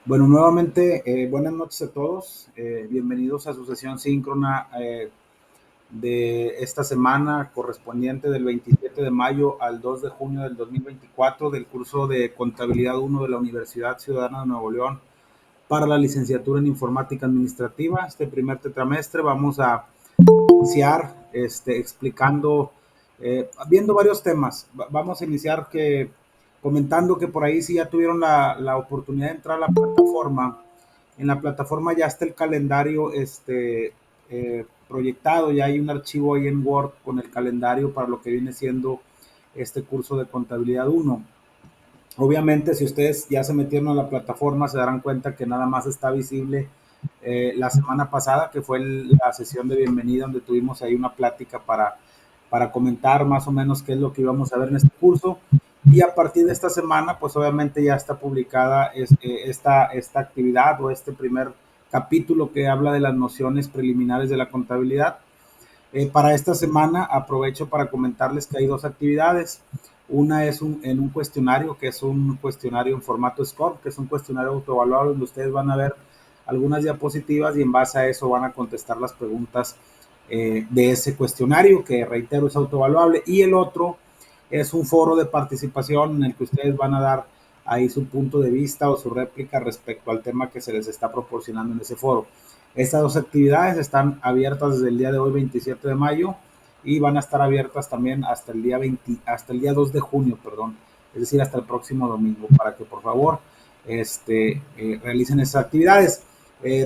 Bueno, nuevamente, buenas noches a todos. Bienvenidos a su sesión síncrona de esta semana correspondiente del 27 de mayo al 2 de junio del 2024 del curso de Contabilidad 1 de la Universidad Ciudadana de Nuevo León para la licenciatura en Informática Administrativa. Este primer tetramestre vamos a iniciar explicando, viendo varios temas. Vamos a iniciar comentando que por ahí si ya tuvieron la oportunidad de entrar a la plataforma. En la plataforma ya está el calendario proyectado, ya hay un archivo ahí en Word con el calendario para lo que viene siendo este curso de Contabilidad 1. Obviamente, si ustedes ya se metieron a la plataforma, se darán cuenta que nada más está visible la semana pasada, que fue la sesión de bienvenida, donde tuvimos ahí una plática para comentar más o menos qué es lo que íbamos a ver en este curso. Y a partir de esta semana, pues obviamente ya está publicada esta actividad o este primer capítulo que habla de las nociones preliminares de la contabilidad. Para esta semana aprovecho para comentarles que hay dos actividades. Una es en un cuestionario, que es un cuestionario en formato SCORE, que es un cuestionario autoevaluado donde ustedes van a ver algunas diapositivas y en base a eso van a contestar las preguntas de ese cuestionario, que reitero es autoevaluable. Y el otro es un foro de participación en el que ustedes van a dar ahí su punto de vista o su réplica respecto al tema que se les está proporcionando en ese foro. Estas dos actividades están abiertas desde el día de hoy, 27 de mayo, y van a estar abiertas también hasta el día 20, hasta el día 2 de junio, perdón, es decir, hasta el próximo domingo, para que por favor realicen esas actividades.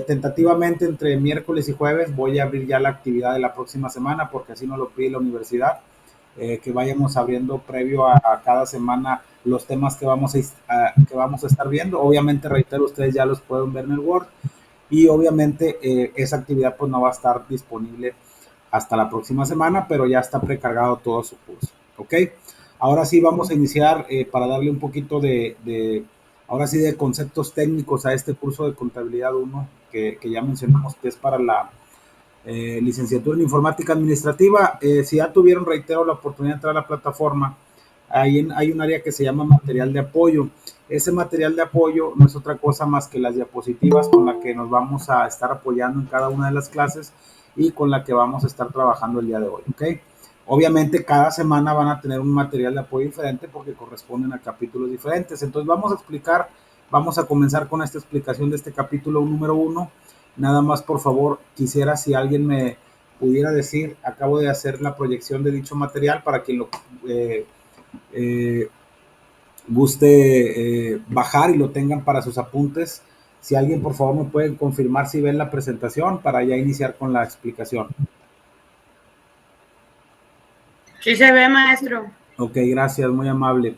Tentativamente entre miércoles y jueves voy a abrir ya la actividad de la próxima semana, porque así nos lo pide la universidad, que vayamos abriendo previo a cada semana los temas que vamos a estar viendo. Obviamente, reitero, ustedes ya los pueden ver en el Word, y obviamente esa actividad pues no va a estar disponible hasta la próxima semana, pero ya está precargado todo su curso, ¿ok? Ahora sí vamos a iniciar para darle un poquito ahora sí, de conceptos técnicos a este curso de Contabilidad 1 que ya mencionamos que es para la licenciatura en Informática Administrativa. Si ya tuvieron, reitero, la oportunidad de entrar a la plataforma, hay un área que se llama material de apoyo. Ese material de apoyo no es otra cosa más que las diapositivas con las que nos vamos a estar apoyando en cada una de las clases y con la que vamos a estar trabajando el día de hoy, ¿ok? Obviamente cada semana van a tener un material de apoyo diferente porque corresponden a capítulos diferentes. Entonces vamos a comenzar con esta explicación de este capítulo número 1. Nada más, por favor, quisiera si alguien me pudiera decir, acabo de hacer la proyección de dicho material para quien lo eh, guste bajar y lo tengan para sus apuntes. Si alguien, por favor, me puede confirmar si ven la presentación para ya iniciar con la explicación. Sí se ve, maestro. Ok, gracias, muy amable.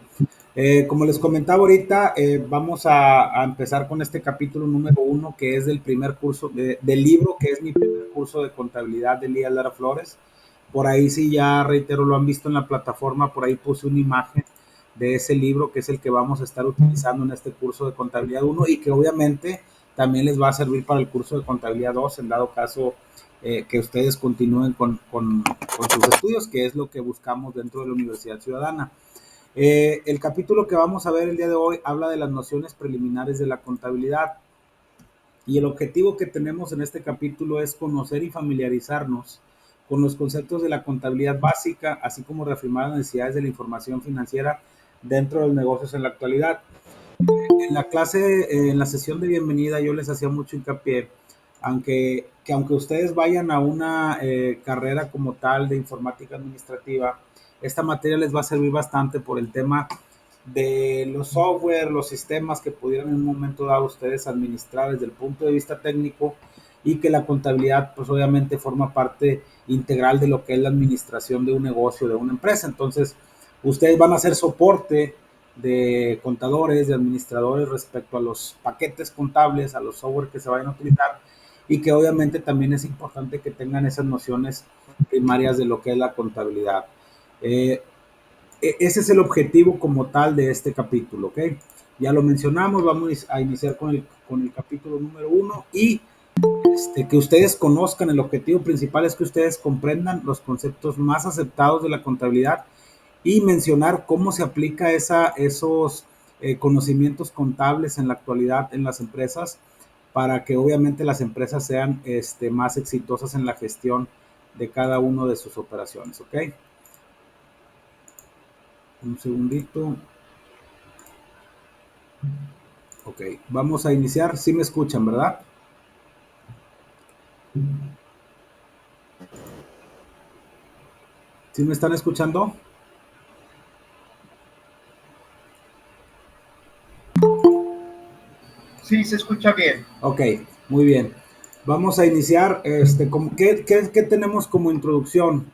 Como les comentaba ahorita, vamos a empezar con este capítulo número 1, que es del primer curso, del libro, que es mi primer curso de contabilidad de Lía Lara Flores. Por ahí sí, ya reitero, lo han visto en la plataforma, por ahí puse una imagen de ese libro, que es el que vamos a estar utilizando en este curso de contabilidad 1 y que obviamente también les va a servir para el curso de contabilidad 2, en dado caso que ustedes continúen con sus estudios, que es lo que buscamos dentro de la Universidad Ciudadana. El capítulo que vamos a ver el día de hoy habla de las nociones preliminares de la contabilidad, y el objetivo que tenemos en este capítulo es conocer y familiarizarnos con los conceptos de la contabilidad básica, así como reafirmar las necesidades de la información financiera dentro de los negocios en la actualidad. En la clase, en la sesión de bienvenida, yo les hacía mucho hincapié, aunque ustedes vayan a una carrera como tal de informática administrativa, esta materia les va a servir bastante por el tema de los software, los sistemas que pudieran en un momento dado ustedes administrar desde el punto de vista técnico, y que la contabilidad pues obviamente forma parte integral de lo que es la administración de un negocio, de una empresa. Entonces, ustedes van a hacer soporte de contadores, de administradores respecto a los paquetes contables, a los software que se vayan a utilizar, y que obviamente también es importante que tengan esas nociones primarias de lo que es la contabilidad. Ese es el objetivo como tal de este capítulo, ¿ok? Ya lo mencionamos, vamos a iniciar con el capítulo número 1 y que ustedes conozcan, el objetivo principal es que ustedes comprendan los conceptos más aceptados de la contabilidad y mencionar cómo se aplica conocimientos contables en la actualidad en las empresas para que obviamente las empresas sean más exitosas en la gestión de cada una de sus operaciones, ¿ok? Un segundito. Ok, vamos a iniciar. Sí me escuchan, ¿verdad? ¿Sí me están escuchando? Sí, se escucha bien. Ok, muy bien. Vamos a iniciar. ¿Qué tenemos como introducción?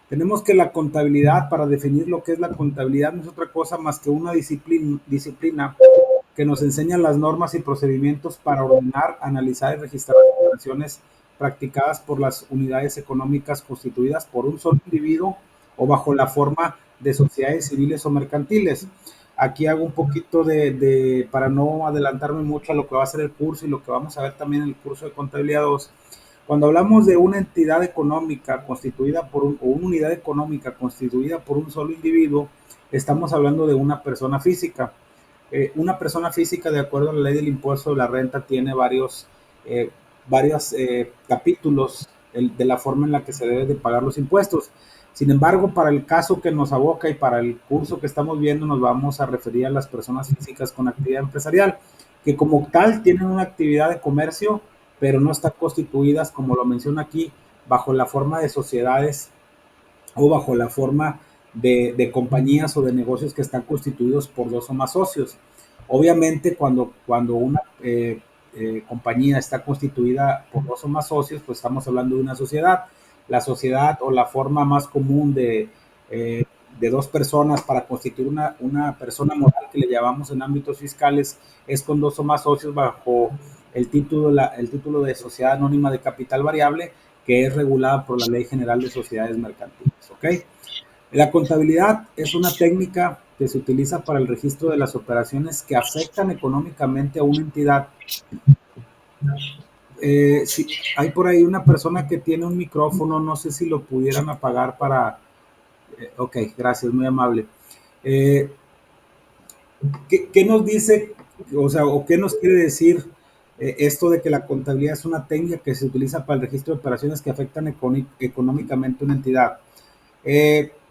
Tenemos que la contabilidad, para definir lo que es la contabilidad, no es otra cosa más que una disciplina que nos enseña las normas y procedimientos para ordenar, analizar y registrar las operaciones practicadas por las unidades económicas constituidas por un solo individuo o bajo la forma de sociedades civiles o mercantiles. Aquí hago un poquito para no adelantarme mucho a lo que va a ser el curso y lo que vamos a ver también en el curso de contabilidad 2. Cuando hablamos de una entidad económica constituida o una unidad económica constituida por un solo individuo, estamos hablando de una persona física. Una persona física, de acuerdo a la ley del impuesto de la renta, tiene varios capítulos de la forma en la que se debe de pagar los impuestos. Sin embargo, para el caso que nos aboca y para el curso que estamos viendo, nos vamos a referir a las personas físicas con actividad empresarial, que como tal tienen una actividad de comercio, pero no están constituidas, como lo menciona aquí, bajo la forma de sociedades o bajo la forma de compañías o de negocios que están constituidos por dos o más socios. Obviamente, cuando una compañía está constituida por dos o más socios, pues estamos hablando de una sociedad. La sociedad o la forma más común de dos personas para constituir una persona moral que le llamamos en ámbitos fiscales es con dos o más socios bajo el título de sociedad anónima de capital variable, que es regulada por la Ley General de Sociedades Mercantiles. ¿Ok? La contabilidad es una técnica que se utiliza para el registro de las operaciones que afectan económicamente a una entidad. Si hay por ahí una persona que tiene un micrófono, no sé si lo pudieran apagar para... ok, gracias, muy amable. ¿Qué nos dice, o sea, o qué nos quiere decir esto de que la contabilidad es una técnica que se utiliza para el registro de operaciones que afectan económicamente a una entidad?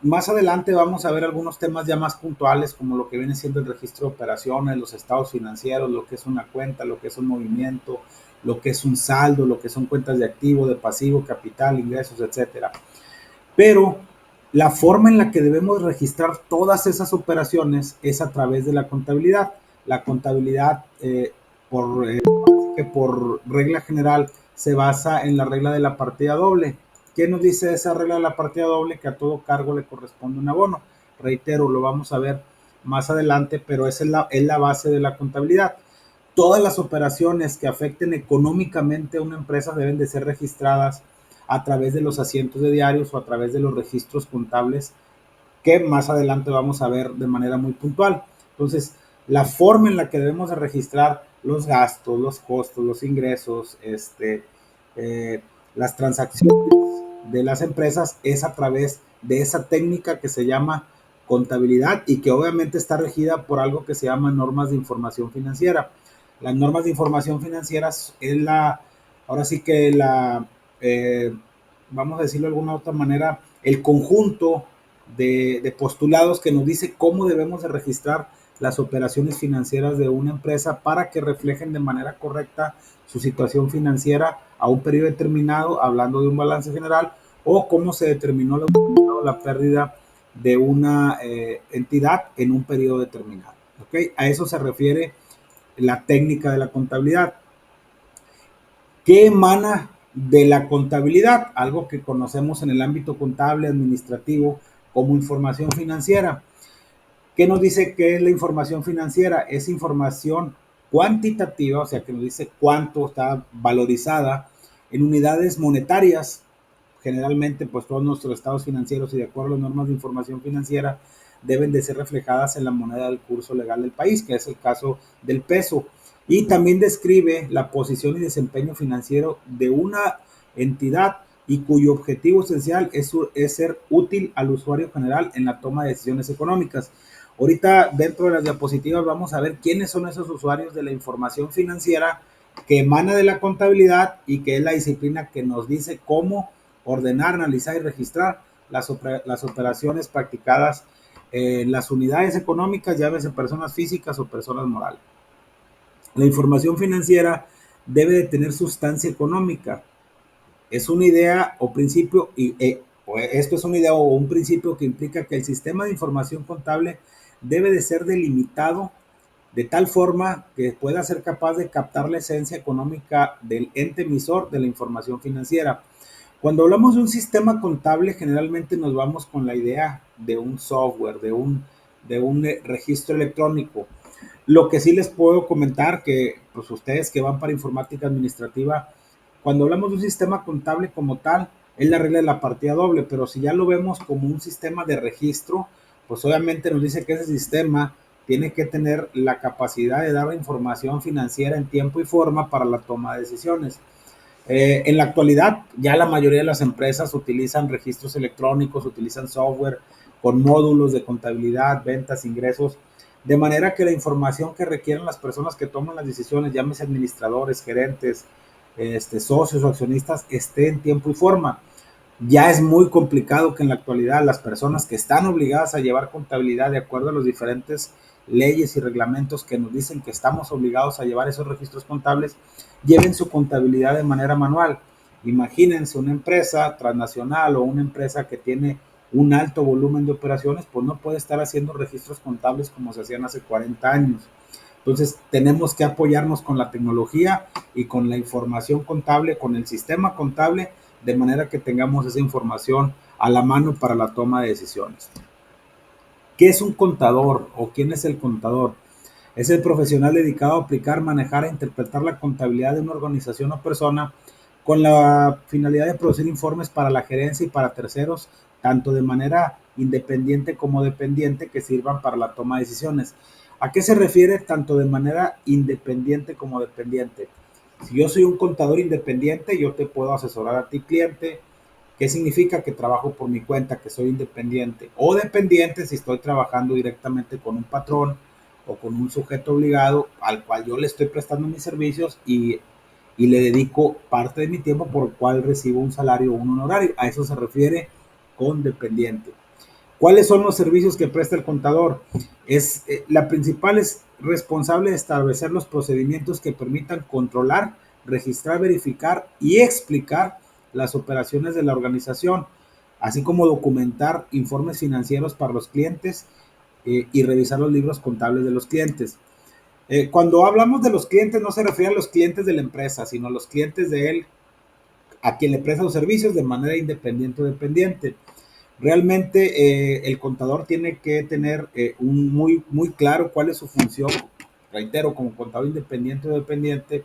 Más adelante vamos a ver algunos temas ya más puntuales, como lo que viene siendo el registro de operaciones, los estados financieros, lo que es una cuenta, lo que es un movimiento, lo que es un saldo, lo que son cuentas de activo, de pasivo, capital, ingresos, etcétera. Pero la forma en la que debemos registrar todas esas operaciones es a través de la contabilidad. La contabilidad, por regla general, se basa en la regla de la partida doble. ¿Qué nos dice esa regla de la partida doble? Que a todo cargo le corresponde un abono. Reitero, lo vamos a ver más adelante, pero esa es la base de la contabilidad. Todas las operaciones que afecten económicamente a una empresa deben de ser registradas a través de los asientos de diarios o a través de los registros contables que más adelante vamos a ver de manera muy puntual. Entonces, la forma en la que debemos de registrar los gastos, los costos, los ingresos, las transacciones de las empresas es a través de esa técnica que se llama contabilidad y que obviamente está regida por algo que se llama normas de información financiera. Las normas de información financiera es ahora sí que vamos a decirlo de alguna otra manera, el conjunto de postulados que nos dice cómo debemos de registrar las operaciones financieras de una empresa para que reflejen de manera correcta su situación financiera a un periodo determinado, hablando de un balance general, o cómo se determinó la pérdida de una entidad en un periodo determinado. ¿Okay? A eso se refiere la técnica de la contabilidad. ¿Qué emana de la contabilidad? Algo que conocemos en el ámbito contable, administrativo, como información financiera. ¿Qué nos dice que es la información financiera? Es información cuantitativa, o sea, que nos dice cuánto está valorizada en unidades monetarias. Generalmente, pues todos nuestros estados financieros y de acuerdo a las normas de información financiera deben de ser reflejadas en la moneda del curso legal del país, que es el caso del peso. Y también describe la posición y desempeño financiero de una entidad y cuyo objetivo esencial es ser útil al usuario general en la toma de decisiones económicas. Ahorita dentro de las diapositivas vamos a ver quiénes son esos usuarios de la información financiera que emana de la contabilidad y que es la disciplina que nos dice cómo ordenar, analizar y registrar las operaciones practicadas en las unidades económicas, llámese personas físicas o personas morales. La información financiera debe de tener sustancia económica. Es una idea o principio, esto es una idea o un principio que implica que el sistema de información contable debe de ser delimitado de tal forma que pueda ser capaz de captar la esencia económica del ente emisor de la información financiera. Cuando hablamos de un sistema contable, generalmente nos vamos con la idea de un software, de un registro electrónico. Lo que sí les puedo comentar que pues ustedes que van para informática administrativa, cuando hablamos de un sistema contable como tal, es la regla de la partida doble, pero si ya lo vemos como un sistema de registro, pues obviamente nos dice que ese sistema tiene que tener la capacidad de dar la información financiera en tiempo y forma para la toma de decisiones. En la actualidad, ya la mayoría de las empresas utilizan registros electrónicos, utilizan software con módulos de contabilidad, ventas, ingresos, de manera que la información que requieren las personas que toman las decisiones, llámese administradores, gerentes, socios o accionistas, esté en tiempo y forma. Ya es muy complicado que en la actualidad las personas que están obligadas a llevar contabilidad de acuerdo a los diferentes leyes y reglamentos que nos dicen que estamos obligados a llevar esos registros contables, lleven su contabilidad de manera manual. Imagínense una empresa transnacional o una empresa que tiene un alto volumen de operaciones, pues no puede estar haciendo registros contables como se hacían hace 40 años. Entonces, tenemos que apoyarnos con la tecnología y con la información contable, con el sistema contable, de manera que tengamos esa información a la mano para la toma de decisiones. ¿Qué es un contador o quién es el contador? Es el profesional dedicado a aplicar, manejar e interpretar la contabilidad de una organización o persona con la finalidad de producir informes para la gerencia y para terceros, tanto de manera independiente como dependiente, que sirvan para la toma de decisiones. ¿A qué se refiere tanto de manera independiente como dependiente? Si yo soy un contador independiente, yo te puedo asesorar a ti, cliente. ¿Qué significa? Que trabajo por mi cuenta, que soy independiente. O dependiente si estoy trabajando directamente con un patrón o con un sujeto obligado al cual yo le estoy prestando mis servicios y le dedico parte de mi tiempo por el cual recibo un salario o un honorario. A eso se refiere con dependiente. ¿Cuáles son los servicios que presta el contador? La principal es responsable de establecer los procedimientos que permitan controlar, registrar, verificar y explicar las operaciones de la organización, así como documentar informes financieros para los clientes y revisar los libros contables de los clientes. Cuando hablamos de los clientes no se refiere a los clientes de la empresa, sino a los clientes de él, a quien le presta los servicios de manera independiente o dependiente. Realmente el contador tiene que tener muy claro cuál es su función, reitero, como contador independiente o dependiente,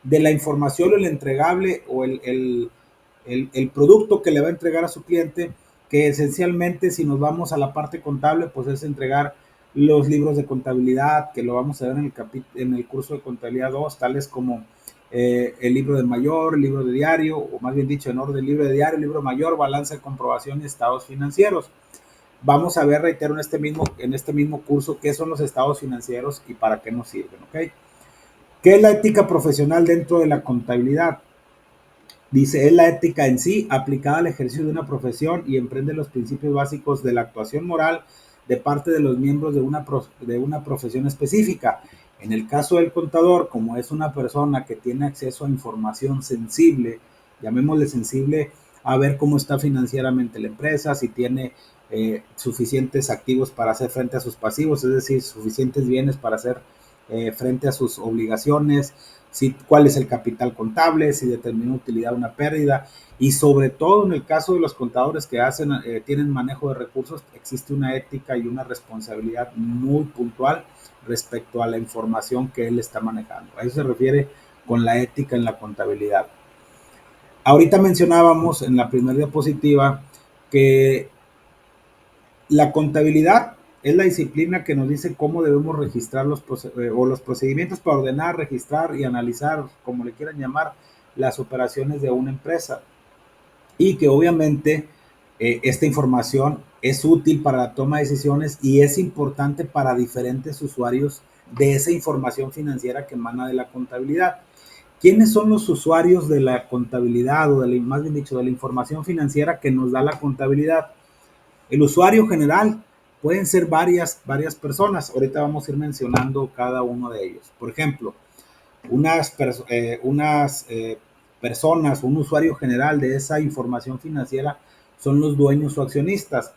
de la información o el entregable o el producto que le va a entregar a su cliente, que esencialmente si nos vamos a la parte contable, pues es entregar los libros de contabilidad, que lo vamos a ver en el curso de contabilidad 2, tales como el libro de mayor, el libro de diario, o más bien dicho, en orden, libro de diario, libro mayor, balance de comprobación y estados financieros. Vamos a ver, reitero, en este mismo curso, qué son los estados financieros y para qué nos sirven, ¿ok? ¿Qué es la ética profesional dentro de la contabilidad? Dice, es la ética en sí aplicada al ejercicio de una profesión y emprende los principios básicos de la actuación moral de parte de los miembros de una profesión específica. En el caso del contador, como es una persona que tiene acceso a información sensible, llamémosle sensible, a ver cómo está financieramente la empresa, si tiene suficientes activos para hacer frente a sus pasivos, es decir, suficientes bienes para hacer frente a sus obligaciones, si, cuál es el capital contable, si determina utilidad o una pérdida, y sobre todo en el caso de los contadores que tienen manejo de recursos, existe una ética y una responsabilidad muy puntual respecto a la información que él está manejando. A eso se refiere con la ética en la contabilidad. Ahorita mencionábamos en la primera diapositiva que la contabilidad es la disciplina que nos dice cómo debemos registrar los procedimientos para ordenar, registrar y analizar, como le quieran llamar, las operaciones de una empresa. Y que obviamente Esta información es útil para la toma de decisiones y es importante para diferentes usuarios de esa información financiera que emana de la contabilidad. ¿Quiénes son los usuarios de la contabilidad o más bien dicho, de la información financiera que nos da la contabilidad? El usuario general pueden ser varias personas. Ahorita vamos a ir mencionando cada uno de ellos. Por ejemplo, unas personas, un usuario general de esa información financiera son los dueños o accionistas.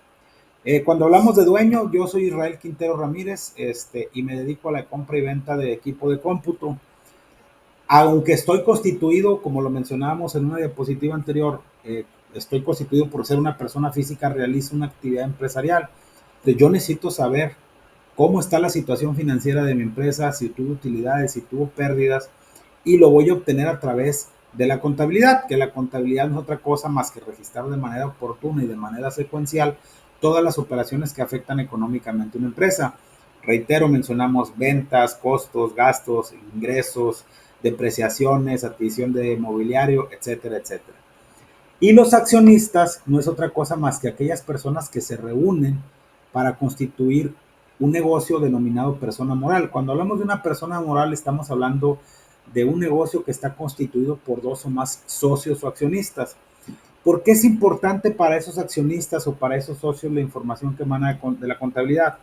Cuando hablamos de dueño, yo soy Israel Quintero Ramírez y me dedico a la compra y venta de equipo de cómputo. Aunque estoy constituido, como lo mencionábamos en una diapositiva anterior, estoy constituido por ser una persona física, realizo una actividad empresarial. Entonces yo necesito saber cómo está la situación financiera de mi empresa, si tuvo utilidades, si tuvo pérdidas, y lo voy a obtener a través de la contabilidad, que la contabilidad no es otra cosa más que registrar de manera oportuna y de manera secuencial todas las operaciones que afectan económicamente a una empresa. Reitero, mencionamos ventas, costos, gastos, ingresos, depreciaciones, adquisición de mobiliario, etcétera, etcétera. Y los accionistas no es otra cosa más que aquellas personas que se reúnen para constituir un negocio denominado persona moral. Cuando hablamos de una persona moral, estamos hablando de un negocio que está constituido por dos o más socios o accionistas. ¿Por qué es importante para esos accionistas o para esos socios la información que emana de la contabilidad?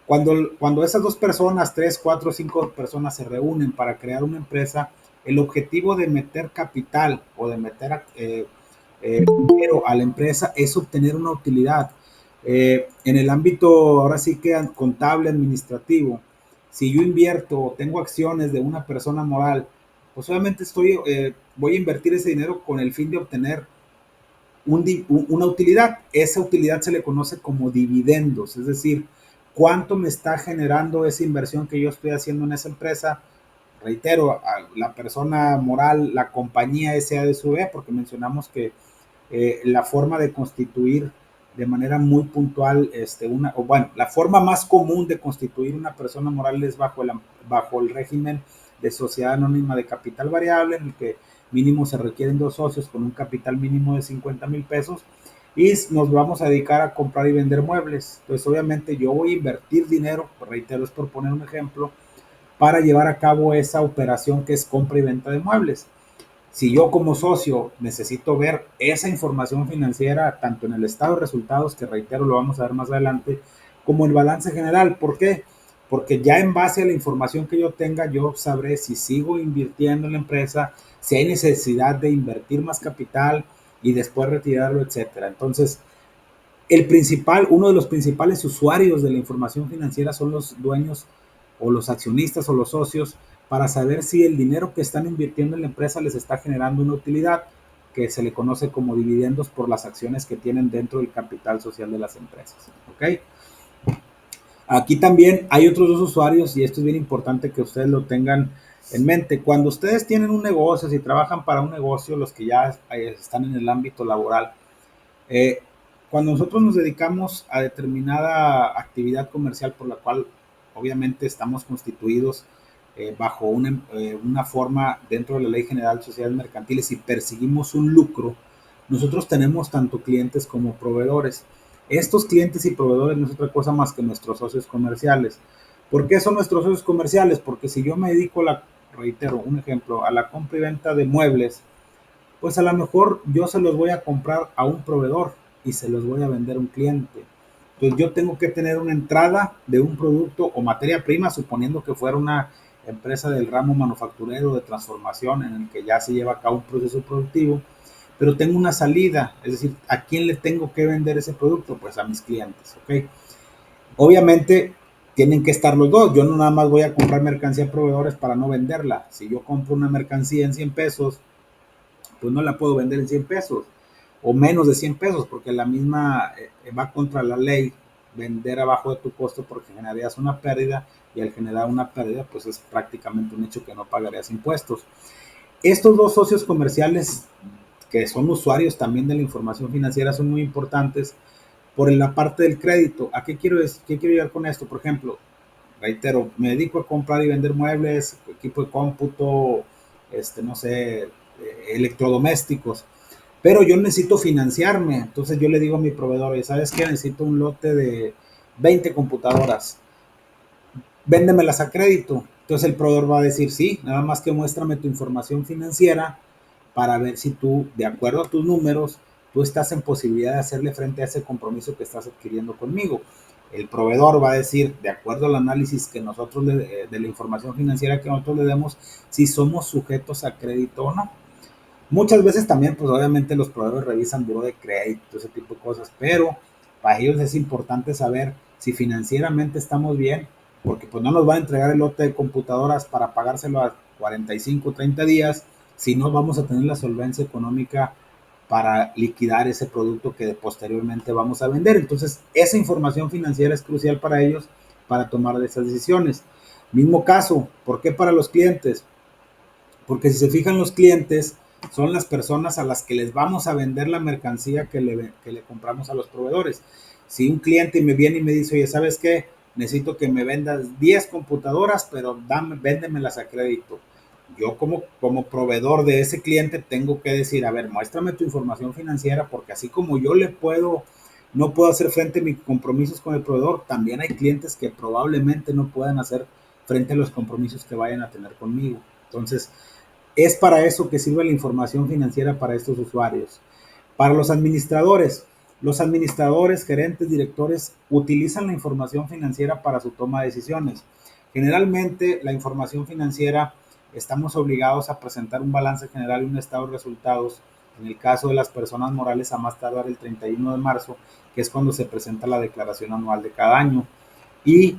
Cuando esas dos personas, tres, cuatro, cinco personas se reúnen para crear una empresa, el objetivo de meter capital o de meter dinero a la empresa es obtener una utilidad. En el ámbito, ahora sí que contable, administrativo, si yo invierto o tengo acciones de una persona moral, pues obviamente voy a invertir ese dinero con el fin de obtener una utilidad. Esa utilidad se le conoce como dividendos, es decir, cuánto me está generando esa inversión que yo estoy haciendo en esa empresa. Reitero, a la persona moral, la compañía SADSV, porque mencionamos que la forma de constituir de manera muy puntual, la forma más común de constituir una persona moral es bajo el régimen de sociedad anónima de capital variable, en el que mínimo se requieren dos socios con un capital mínimo de 50,000 pesos y nos vamos a dedicar a comprar y vender muebles. Entonces, obviamente, yo voy a invertir dinero, reitero, es por poner un ejemplo, para llevar a cabo esa operación que es compra y venta de muebles. Si yo como socio necesito ver esa información financiera, tanto en el estado de resultados, que reitero, lo vamos a ver más adelante, como el balance general. ¿Por qué? Porque ya en base a la información que yo tenga, yo sabré si sigo invirtiendo en la empresa, si hay necesidad de invertir más capital y después retirarlo, etcétera. Entonces, uno de los principales usuarios de la información financiera son los dueños o los accionistas o los socios para saber si el dinero que están invirtiendo en la empresa les está generando una utilidad que se le conoce como dividendos por las acciones que tienen dentro del capital social de las empresas. ¿Ok? Aquí también hay otros dos usuarios y esto es bien importante que ustedes lo tengan en mente. Cuando ustedes tienen un negocio, si trabajan para un negocio, los que ya están en el ámbito laboral, cuando nosotros nos dedicamos a determinada actividad comercial por la cual obviamente estamos constituidos bajo una forma dentro de la Ley General de Sociedades Mercantiles y perseguimos un lucro, nosotros tenemos tanto clientes como proveedores. Estos clientes y proveedores no es otra cosa más que nuestros socios comerciales. ¿Por qué son nuestros socios comerciales? Porque si yo me dedico, reitero, un ejemplo, a la compra y venta de muebles, pues a lo mejor yo se los voy a comprar a un proveedor y se los voy a vender a un cliente. Entonces yo tengo que tener una entrada de un producto o materia prima, suponiendo que fuera una empresa del ramo manufacturero de transformación en el que ya se lleva a cabo un proceso productivo, pero tengo una salida, es decir, ¿a quién le tengo que vender ese producto? Pues a mis clientes, ¿ok? Obviamente tienen que estar los dos, yo no nada más voy a comprar mercancía a proveedores para no venderla. Si yo compro una mercancía en 100 pesos, pues no la puedo vender en 100 pesos o menos de 100 pesos porque la misma va contra la ley vender abajo de tu costo porque generarías una pérdida y al generar una pérdida pues es prácticamente un hecho que no pagarías impuestos. Estos dos socios comerciales que son usuarios también de la información financiera son muy importantes por la parte del crédito. ¿A qué quiero llegar con esto? Por ejemplo, reitero, me dedico a comprar y vender muebles, equipo de cómputo, no sé, electrodomésticos. pero yo necesito financiarme. Entonces yo le digo a mi proveedor, ¿sabes qué? Necesito un lote de 20 computadoras, véndemelas a crédito. Entonces el proveedor va a decir, sí, nada más que muéstrame tu información financiera para ver si tú, de acuerdo a tus números, tú estás en posibilidad de hacerle frente a ese compromiso que estás adquiriendo conmigo. El proveedor va a decir, de acuerdo al análisis que nosotros de la información financiera que nosotros le demos, si somos sujetos a crédito o no. Muchas veces también, pues obviamente los proveedores revisan buró de crédito, ese tipo de cosas, pero para ellos es importante saber si financieramente estamos bien, porque pues no nos va a entregar el lote de computadoras para pagárselo a 45, 30 días, si no vamos a tener la solvencia económica para liquidar ese producto que posteriormente vamos a vender. Entonces, esa información financiera es crucial para ellos para tomar esas decisiones. Mismo caso, ¿por qué para los clientes? Porque si se fijan los clientes, son las personas a las que les vamos a vender la mercancía que le compramos a los proveedores. Si un cliente me viene y me dice, oye, ¿sabes qué? Necesito que me vendas 10 computadoras, pero véndemelas a crédito. Yo como proveedor de ese cliente tengo que decir, a ver, muéstrame tu información financiera, porque así como yo no puedo hacer frente a mis compromisos con el proveedor, también hay clientes que probablemente no puedan hacer frente a los compromisos que vayan a tener conmigo. Entonces, es para eso que sirve la información financiera para estos usuarios. Para los administradores, gerentes, directores utilizan la información financiera para su toma de decisiones. Generalmente la información financiera estamos obligados a presentar un balance general y un estado de resultados. En el caso de las personas morales, a más tardar el 31 de marzo, que es cuando se presenta la declaración anual de cada año. Y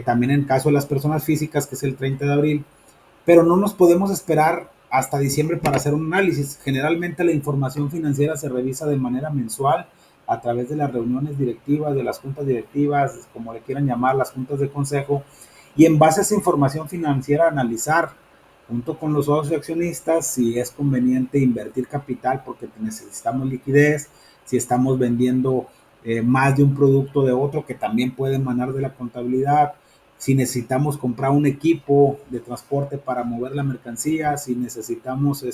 también en el caso de las personas físicas, que es el 30 de abril, pero no nos podemos esperar hasta diciembre para hacer un análisis. Generalmente la información financiera se revisa de manera mensual a través de las reuniones directivas, de las juntas directivas, como le quieran llamar, las juntas de consejo, y en base a esa información financiera analizar junto con los socios accionistas si es conveniente invertir capital porque necesitamos liquidez, si estamos vendiendo más de un producto de otro que también puede emanar de la contabilidad, si necesitamos comprar un equipo de transporte para mover la mercancía, si necesitamos,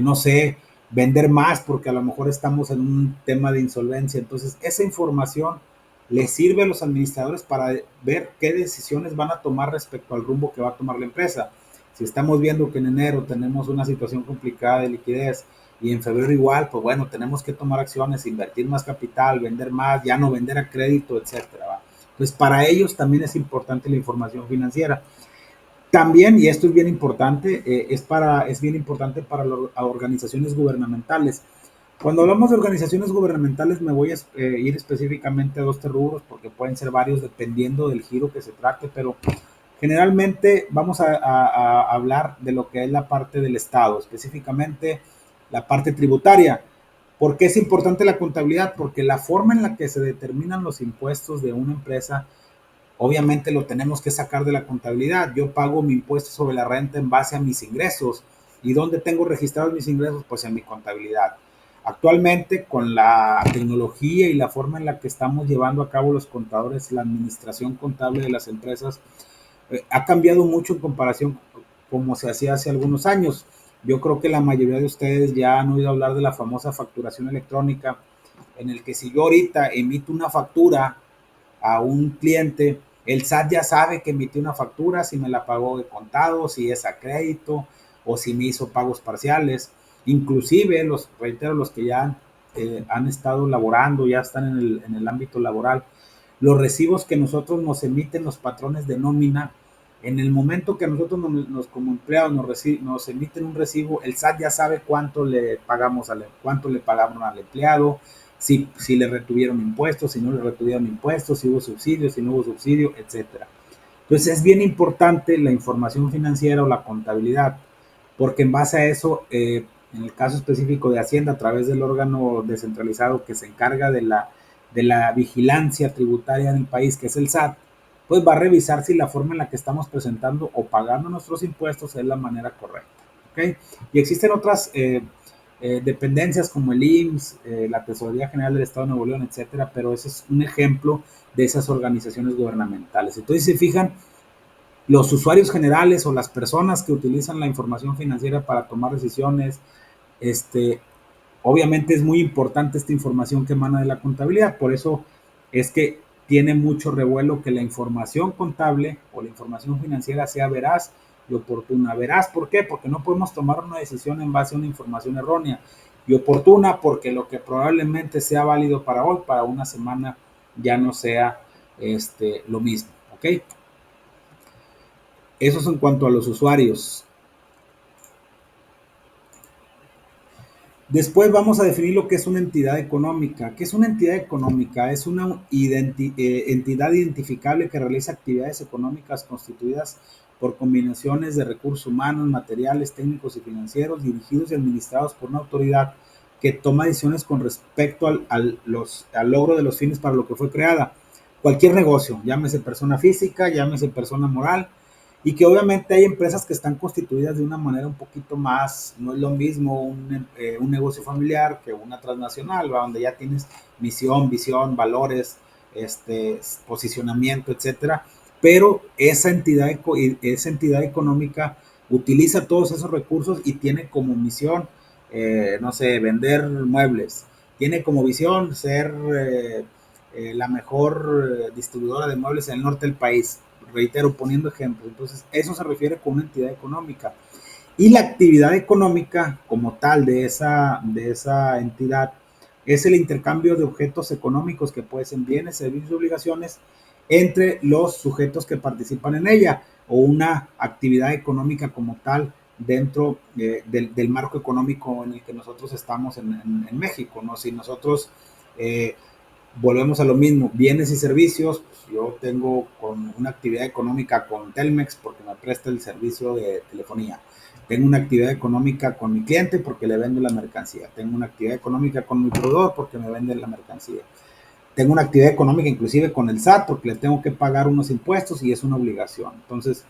no sé, vender más porque a lo mejor estamos en un tema de insolvencia. Entonces, esa información le sirve a los administradores para ver qué decisiones van a tomar respecto al rumbo que va a tomar la empresa. Si estamos viendo que en enero tenemos una situación complicada de liquidez y en febrero igual, pues bueno, tenemos que tomar acciones, invertir más capital, vender más, ya no vender a crédito, etcétera. ¿Va? Pues para ellos también es importante la información financiera. También, y esto es bien importante, es bien importante para las organizaciones gubernamentales. Cuando hablamos de organizaciones gubernamentales me voy a ir específicamente a dos rubros porque pueden ser varios dependiendo del giro que se trate, pero generalmente vamos a hablar de lo que es la parte del Estado, específicamente la parte tributaria. ¿Por qué es importante la contabilidad? Porque la forma en la que se determinan los impuestos de una empresa obviamente lo tenemos que sacar de la contabilidad. Yo pago mi impuesto sobre la renta en base a mis ingresos. ¿Y dónde tengo registrados mis ingresos? Pues en mi contabilidad. Actualmente, con la tecnología y la forma en la que estamos llevando a cabo los contadores, la administración contable de las empresas, ha cambiado mucho en comparación como se hacía hace algunos años. Yo creo que la mayoría de ustedes ya han oído hablar de la famosa facturación electrónica, en el que si yo ahorita emito una factura a un cliente, el SAT ya sabe que emitió una factura, si me la pagó de contado, si es a crédito o si me hizo pagos parciales. Inclusive, reitero, los que ya han estado laborando, ya están en el ámbito laboral, los recibos que nosotros nos emiten los patrones de nómina, en el momento que nosotros como empleados nos emiten un recibo, el SAT ya sabe cuánto le pagamos cuánto le pagaron al empleado, si le retuvieron impuestos, si no le retuvieron impuestos, si hubo subsidios, si no hubo subsidio, etcétera. Entonces es bien importante la información financiera o la contabilidad, porque en base a eso, en el caso específico de Hacienda, a través del órgano descentralizado que se encarga de la vigilancia tributaria en el país, que es el SAT, pues va a revisar si la forma en la que estamos presentando o pagando nuestros impuestos es la manera correcta. ¿Okay? Y existen otras dependencias como el IMSS, la Tesorería General del Estado de Nuevo León, etcétera, pero ese es un ejemplo de esas organizaciones gubernamentales. Entonces, si se fijan, los usuarios generales o las personas que utilizan la información financiera para tomar decisiones, Obviamente es muy importante esta información que emana de la contabilidad, por eso es que tiene mucho revuelo que la información contable o la información financiera sea veraz y oportuna. Veraz, ¿por qué? Porque no podemos tomar una decisión en base a una información errónea, y oportuna porque lo que probablemente sea válido para hoy, para una semana ya no sea lo mismo, ¿ok? Eso es en cuanto a los usuarios. Después vamos a definir lo que es una entidad económica. ¿Qué es una entidad económica? Es una entidad identificable que realiza actividades económicas constituidas por combinaciones de recursos humanos, materiales, técnicos y financieros dirigidos y administrados por una autoridad que toma decisiones con respecto al logro de los fines para lo que fue creada. Cualquier negocio, llámese persona física, llámese persona moral, y que obviamente hay empresas que están constituidas de una manera un poquito más, no es lo mismo un negocio familiar que una transnacional, ¿va? Donde ya tienes misión, visión, valores, posicionamiento, etcétera, pero esa entidad económica utiliza todos esos recursos y tiene como misión, no sé, vender muebles, tiene como visión ser la mejor distribuidora de muebles en el norte del país, reitero, poniendo ejemplos. Entonces, eso se refiere con una entidad económica. Y la actividad económica como tal de esa entidad es el intercambio de objetos económicos que pueden ser bienes, servicios y obligaciones entre los sujetos que participan en ella, o una actividad económica como tal dentro del marco económico en el que nosotros estamos en México, ¿no? Si nosotros volvemos a lo mismo, bienes y servicios, pues yo tengo con una actividad económica con Telmex porque me presta el servicio de telefonía. Tengo una actividad económica con mi cliente porque le vendo la mercancía. Tengo una actividad económica con mi proveedor porque me vende la mercancía. Tengo una actividad económica inclusive con el SAT porque le tengo que pagar unos impuestos y es una obligación. Entonces,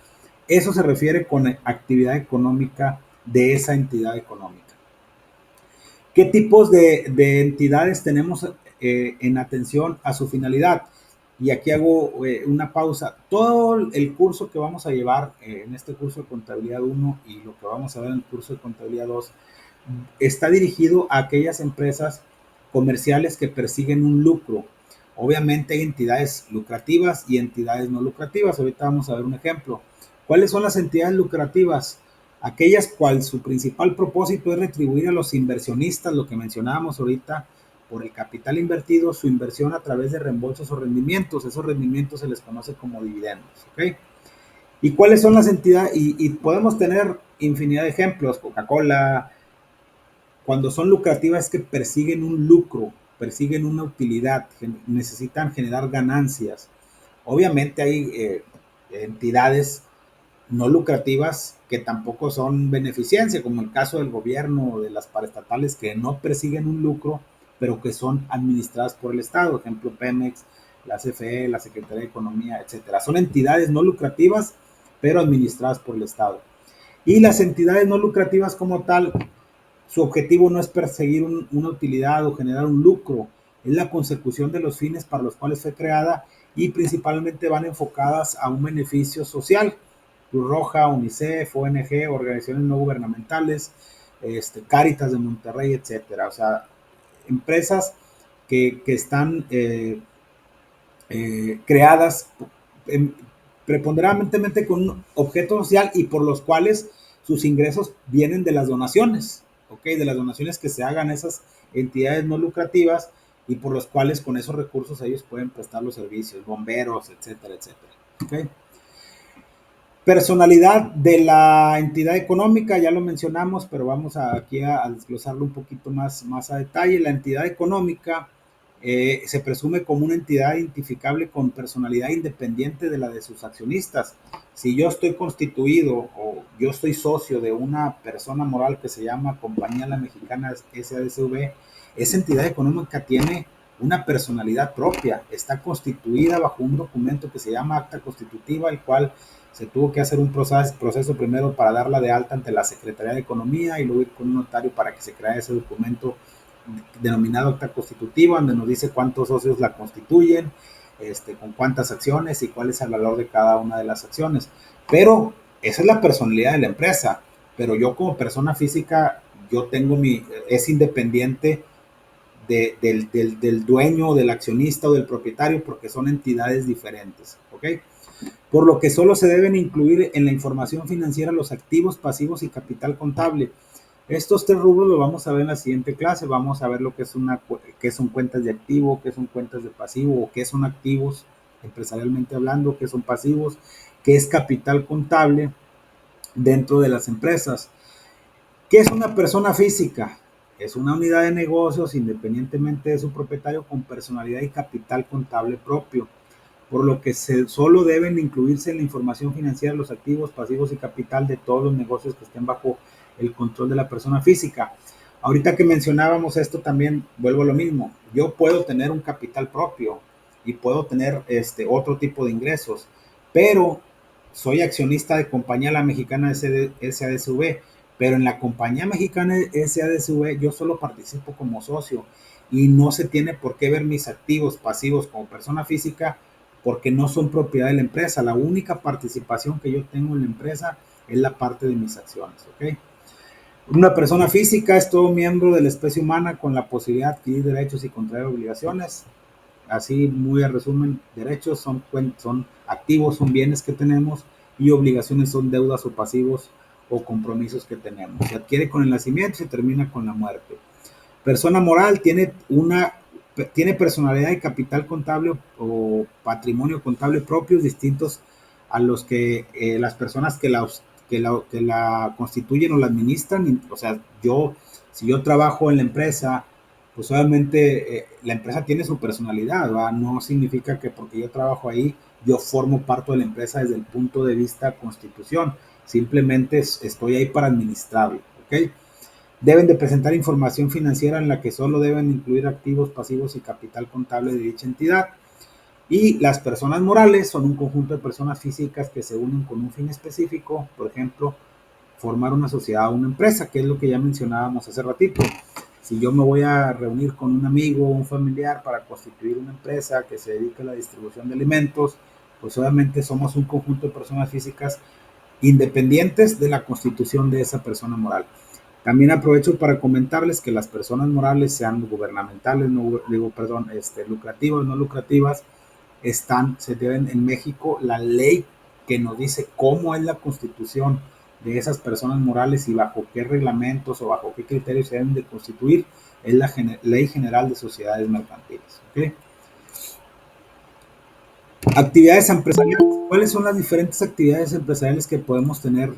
eso se refiere con actividad económica de esa entidad económica. ¿Qué tipos de entidades tenemos en atención a su finalidad? Y aquí hago una pausa. Todo el curso que vamos a llevar en este curso de contabilidad 1 y lo que vamos a ver en el curso de contabilidad 2 está dirigido a aquellas empresas comerciales que persiguen un lucro. Obviamente hay entidades lucrativas y entidades no lucrativas. Ahorita vamos a ver un ejemplo. ¿Cuáles son las entidades lucrativas? Aquellas cual su principal propósito es retribuir a los inversionistas, lo que mencionábamos ahorita, por el capital invertido, su inversión a través de reembolsos o rendimientos. Esos rendimientos se les conoce como dividendos, ¿ok? ¿Y cuáles son las entidades? Y podemos tener infinidad de ejemplos, Coca-Cola. Cuando son lucrativas es que persiguen un lucro, persiguen una utilidad, necesitan generar ganancias. Obviamente hay entidades no lucrativas que tampoco son beneficencia, como el caso del gobierno o de las paraestatales que no persiguen un lucro, pero que son administradas por el Estado, ejemplo Pemex, la CFE, la Secretaría de Economía, etcétera. Son entidades no lucrativas, pero administradas por el Estado. Y las entidades no lucrativas como tal, su objetivo no es perseguir una utilidad o generar un lucro, es la consecución de los fines para los cuales fue creada y principalmente van enfocadas a un beneficio social. Cruz Roja, UNICEF, ONG, organizaciones no gubernamentales, Cáritas de Monterrey, etcétera. O sea, empresas que están creadas preponderantemente con un objeto social y por los cuales sus ingresos vienen de las donaciones, ¿ok? De las donaciones que se hagan esas entidades no lucrativas y por los cuales con esos recursos ellos pueden prestar los servicios, bomberos, etcétera, etcétera, ¿ok? Personalidad de la entidad económica, ya lo mencionamos, pero vamos aquí a desglosarlo un poquito más a detalle. La entidad económica se presume como una entidad identificable con personalidad independiente de la de sus accionistas. Si yo estoy constituido o yo estoy socio de una persona moral que se llama Compañía La Mexicana SADCV, esa entidad económica tiene una personalidad propia, está constituida bajo un documento que se llama acta constitutiva, el cual se tuvo que hacer un proceso primero para darla de alta ante la Secretaría de Economía y luego ir con un notario para que se crea ese documento denominado acta constitutiva, donde nos dice cuántos socios la constituyen, con cuántas acciones y cuál es el valor de cada una de las acciones. Pero esa es la personalidad de la empresa. Pero yo como persona física es independiente del dueño, del accionista o del propietario, porque son entidades diferentes, ¿ok? Por lo que solo se deben incluir en la información financiera los activos, pasivos y capital contable. Estos tres rubros los vamos a ver en la siguiente clase. Vamos a ver lo que es qué son cuentas de activo, qué son cuentas de pasivo, o qué son activos empresarialmente hablando, qué son pasivos, qué es capital contable dentro de las empresas. ¿Qué es una persona física? Es una unidad de negocios independientemente de su propietario con personalidad y capital contable propio, por lo que solo deben incluirse en la información financiera los activos, pasivos y capital de todos los negocios que estén bajo el control de la persona física. Ahorita que mencionábamos esto también vuelvo a lo mismo. Yo puedo tener un capital propio y puedo tener otro tipo de ingresos, pero soy accionista de compañía La Mexicana SADCV, pero en la compañía mexicana SADCV yo solo participo como socio y no se tiene por qué ver mis activos pasivos como persona física porque no son propiedad de la empresa. La única participación que yo tengo en la empresa es la parte de mis acciones, ¿ok? Una persona física es todo miembro de la especie humana con la posibilidad de adquirir derechos y contraer obligaciones. Así, muy a resumen, derechos son activos, son bienes que tenemos y obligaciones son deudas o pasivos o compromisos que tenemos. Se adquiere con el nacimiento y se termina con la muerte. Persona moral tiene personalidad y capital contable o patrimonio contable propios distintos a los que las personas que la constituyen o la administran. O sea, si yo trabajo en la empresa, pues obviamente la empresa tiene su personalidad, ¿va? No significa que porque yo trabajo ahí, yo formo parte de la empresa desde el punto de vista constitución. Simplemente estoy ahí para administrarlo, ¿ok? Deben de presentar información financiera en la que solo deben incluir activos, pasivos y capital contable de dicha entidad. Y las personas morales son un conjunto de personas físicas que se unen con un fin específico, por ejemplo, formar una sociedad o una empresa, que es lo que ya mencionábamos hace ratito. Si yo me voy a reunir con un amigo o un familiar para constituir una empresa que se dedique a la distribución de alimentos, pues obviamente somos un conjunto de personas físicas independientes de la constitución de esa persona moral. También aprovecho para comentarles que las personas morales, sean gubernamentales, lucrativas, no lucrativas, se deben en México la ley que nos dice cómo es la constitución de esas personas morales y bajo qué reglamentos o bajo qué criterios se deben de constituir, es la Ley General de Sociedades Mercantiles. ¿Okay? Actividades empresariales. ¿Cuáles son las diferentes actividades empresariales que podemos tener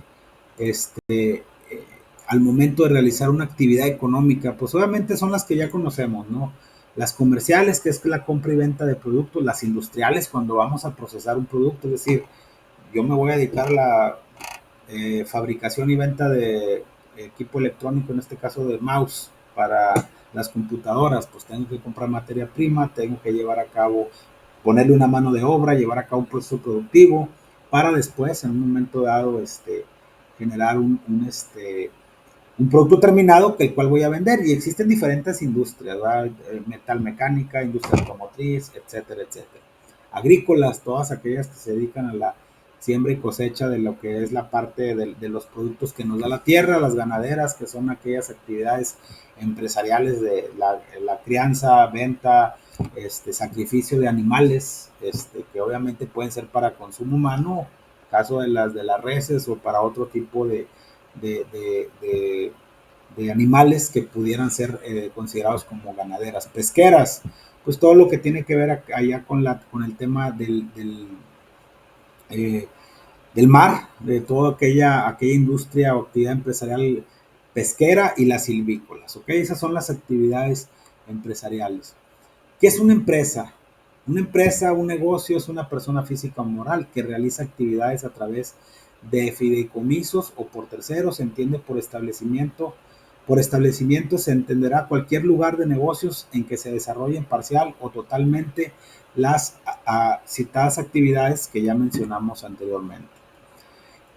al momento de realizar una actividad económica? Pues obviamente son las que ya conocemos, ¿no? Las comerciales, que es la compra y venta de productos, las industriales, cuando vamos a procesar un producto, es decir, yo me voy a dedicar a la fabricación y venta de equipo electrónico, en este caso de mouse, para las computadoras, pues tengo que comprar materia prima, tengo que llevar a cabo, ponerle una mano de obra, llevar a cabo un proceso productivo, para después, en un momento dado, generar un producto terminado que el cual voy a vender. Y existen diferentes industrias, ¿verdad? Metal mecánica, industria automotriz, etcétera, etcétera. Agrícolas, todas aquellas que se dedican a la siembra y cosecha de lo que es la parte de los productos que nos da la tierra. Las ganaderas, que son aquellas actividades empresariales de la crianza, venta, sacrificio de animales, que obviamente pueden ser para consumo humano, caso de las reses, o para otro tipo de, de, de, de animales que pudieran ser considerados como ganaderas. Pesqueras, pues todo lo que tiene que ver allá con el tema eh, del mar, de toda aquella industria o actividad empresarial pesquera, y las silvícolas, ¿ok? Esas son las actividades empresariales. ¿Qué es una empresa? Una empresa, un negocio, es una persona física o moral que realiza actividades a través de fideicomisos o por terceros. Se entiende por establecimiento. Por establecimiento se entenderá cualquier lugar de negocios en que se desarrollen parcial o totalmente las citadas actividades que ya mencionamos anteriormente.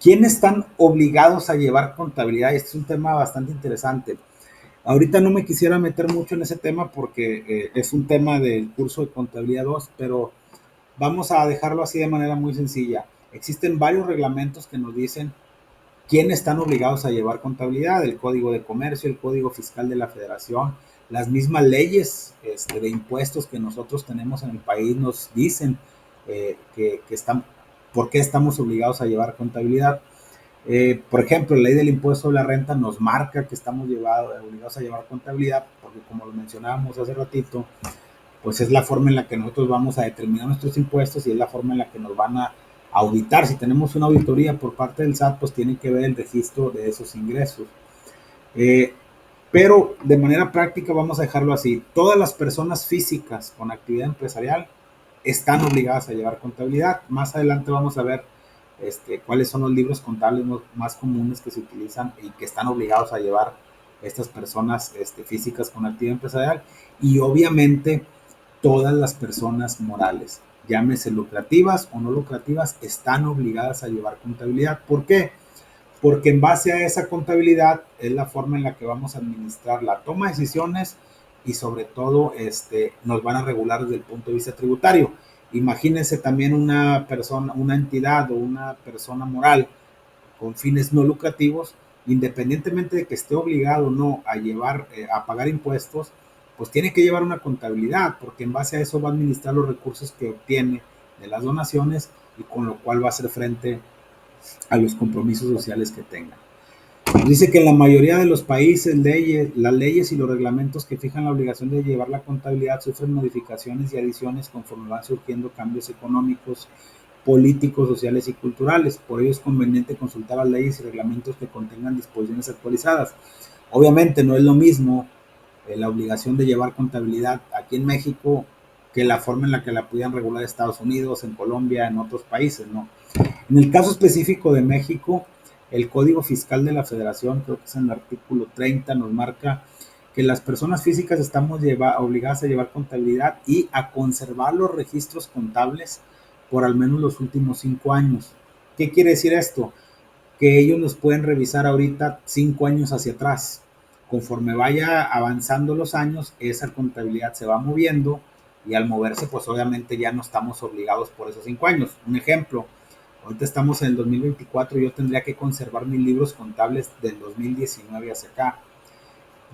¿Quiénes están obligados a llevar contabilidad? Este es un tema bastante interesante. Ahorita no me quisiera meter mucho en ese tema porque es un tema del curso de contabilidad 2, pero vamos a dejarlo así de manera muy sencilla. Existen varios reglamentos que nos dicen ¿quiénes están obligados a llevar contabilidad? El Código de Comercio, el Código Fiscal de la Federación, las mismas leyes de impuestos que nosotros tenemos en el país nos dicen por qué estamos obligados a llevar contabilidad. Por ejemplo, la ley del impuesto de la renta nos marca que estamos obligados a llevar contabilidad, porque como lo mencionábamos hace ratito, pues es la forma en la que nosotros vamos a determinar nuestros impuestos y es la forma en la que nos van a auditar. Si tenemos una auditoría por parte del SAT, pues tienen que ver el registro de esos ingresos. Pero de manera práctica vamos a dejarlo así. Todas las personas físicas con actividad empresarial están obligadas a llevar contabilidad. Más adelante vamos a ver cuáles son los libros contables más comunes que se utilizan y que están obligados a llevar estas personas físicas con actividad empresarial. Y obviamente todas las personas morales, llámese lucrativas o no lucrativas, están obligadas a llevar contabilidad. ¿Por qué? Porque en base a esa contabilidad es la forma en la que vamos a administrar la toma de decisiones y sobre todo nos van a regular desde el punto de vista tributario. Imagínense también una persona, una entidad o una persona moral con fines no lucrativos, independientemente de que esté obligado o no a llevar, a pagar impuestos, pues tiene que llevar una contabilidad, porque en base a eso va a administrar los recursos que obtiene de las donaciones y con lo cual va a hacer frente a los compromisos sociales que tenga. Dice que en la mayoría de los países, las leyes y los reglamentos que fijan la obligación de llevar la contabilidad sufren modificaciones y adiciones conforme van surgiendo cambios económicos, políticos, sociales y culturales. Por ello es conveniente consultar las leyes y reglamentos que contengan disposiciones actualizadas. Obviamente no es lo mismo la obligación de llevar contabilidad aquí en México que la forma en la que la pudieran regular Estados Unidos, en Colombia, en otros países, ¿no? En el caso específico de México, el Código Fiscal de la Federación, creo que es en el artículo 30, nos marca que las personas físicas estamos obligadas a llevar contabilidad y a conservar los registros contables por al menos los últimos 5 años. ¿Qué quiere decir esto? Que ellos nos pueden revisar ahorita 5 años hacia atrás. Conforme vaya avanzando los años, esa contabilidad se va moviendo y al moverse, pues obviamente ya no estamos obligados por esos 5 años. Un ejemplo, ahorita estamos en el 2024 y yo tendría que conservar mis libros contables del 2019 hacia acá.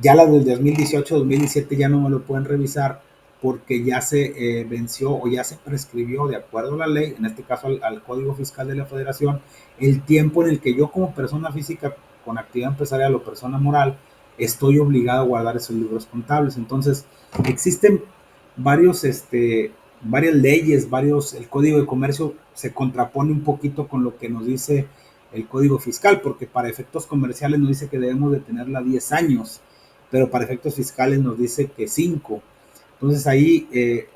Ya las del 2018, 2017 ya no me lo pueden revisar porque ya se venció o ya se prescribió de acuerdo a la ley, en este caso al Código Fiscal de la Federación, el tiempo en el que yo como persona física con actividad empresarial o persona moral estoy obligado a guardar esos libros contables. Entonces, existen varios, varias leyes, el Código de Comercio se contrapone un poquito con lo que nos dice el Código Fiscal, porque para efectos comerciales nos dice que debemos de tenerla 10 años, pero para efectos fiscales nos dice que 5. Entonces ahí,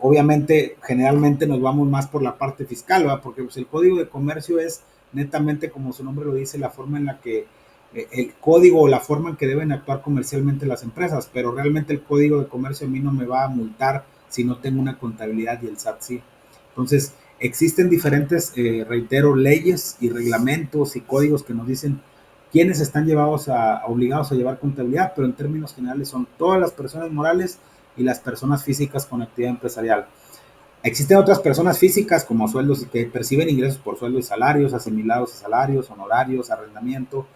obviamente, generalmente nos vamos más por la parte fiscal, ¿verdad? Porque pues, el Código de Comercio es netamente, como su nombre lo dice, la forma en la que el código o la forma en que deben actuar comercialmente las empresas, pero realmente el Código de Comercio a mí no me va a multar si no tengo una contabilidad y el SAT sí. Entonces, existen diferentes, reitero, leyes y reglamentos y códigos que nos dicen quiénes están obligados a llevar contabilidad, pero en términos generales son todas las personas morales y las personas físicas con actividad empresarial. Existen otras personas físicas como sueldos que perciben ingresos por sueldo y salarios, asimilados a salarios, honorarios, arrendamiento,